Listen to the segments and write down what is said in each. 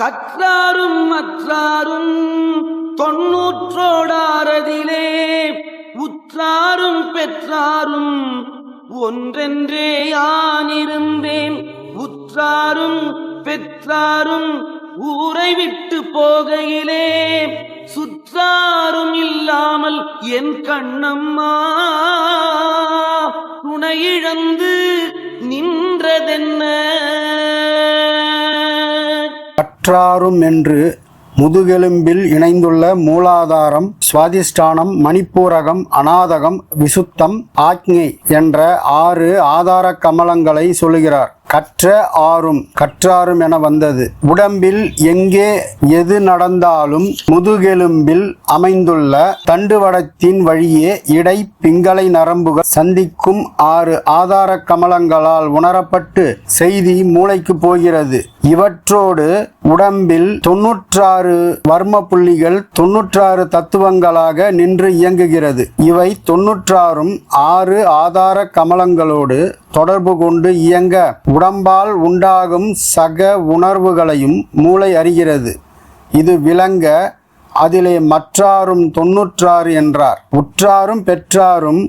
கற்றாரும் மற்றாரும் தொன்னூற்றோடாரதிலே உற்றாரும் பெற்றாரும் ஒன்றென்றே யானிருந்தேன். உற்றாரும் பெற்றாரும் ஊரை விட்டு போகையிலே சுற்றாரும் இல்லாமல் என் கண்ணம்மா துணையிழந்து நின்றதென்ன. கற்றாரும் என்று முதுகெலும்பில் இணைந்துள்ள மூலாதாரம், சுவாதிஷ்டானம், மணிப்பூரகம், அநாதகம், விசுத்தம், ஆக்ஞை என்ற 6 ஆதார கமலங்களை சொல்லுகிறார். கற்ற ஆறும் கற்றாரும் என வந்தது. உடம்பில் எங்கே எது நடந்தாலும் முதுகெலும்பில் அமைந்துள்ள தண்டுவடத்தின் வழியே இடை பிங்களை நரம்புகள் சந்திக்கும் 6 ஆதார கமலங்களால் உணரப்பட்டு செய்தி மூளைக்கு போகிறது. இவற்றோடு உடம்பில் 96 வர்ம புள்ளிகள் 96 தத்துவங்களாக நின்று இயங்குகிறது. இவை 96ம் 6 ஆதார கமலங்களோடு தொடர்பு கொண்டு இயங்க உடம்பால் உண்டாகும் சக உணர்வுகளையும் மூளை அறிகிறது. இது விளங்க அதிலே மற்றாரும் 96 என்றார். உற்றாரும் பெற்றாரும்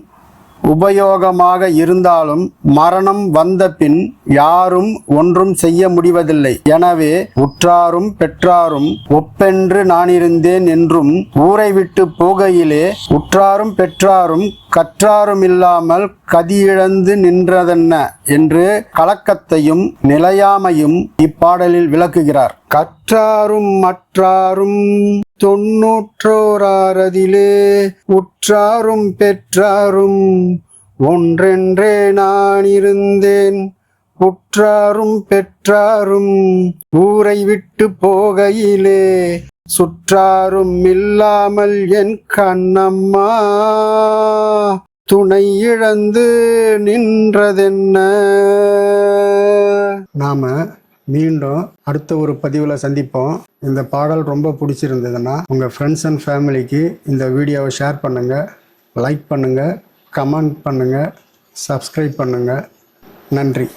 உபயோகமாக இருந்தாலும் மரணம் வந்த பின் யாரும் ஒன்றும் செய்ய முடிவதில்லை. எனவே உற்றாரும் பெற்றாரும் ஒப்பென்று நான் இருந்தேன் என்றும் ஊரை விட்டு போகையிலே உற்றாரும் பெற்றாரும் கற்றாரும் இல்லாமல் கதியிழந்து நின்றதென்ன என்று கலக்கத்தையும் நிலையாமையும் இப்பாடலில் விளக்குகிறார். கற்றாரும் மற்றாரும் 94 உற்றாரும் பெற்றாரும் ஒன்றென்றே நான் இருந்தேன். உற்றாரும் பெற்றாரும் ஊரை விட்டு போகையிலே சுற்றாரும் இல்லாமல் என் கண்ணம்மா துணை இழந்து நின்றதென்ன. நாம மீண்டும் அடுத்த ஒரு பதிவில் சந்திப்போம். இந்த பாடல் ரொம்ப பிடிச்சிருந்ததுன்னா உங்கள் ஃப்ரெண்ட்ஸ் அண்ட் ஃபேமிலிக்கு இந்த வீடியோவை ஷேர் பண்ணுங்கள், லைக் பண்ணுங்கள், கமெண்ட் பண்ணுங்கள், சப்ஸ்கிரைப் பண்ணுங்கள். நன்றி.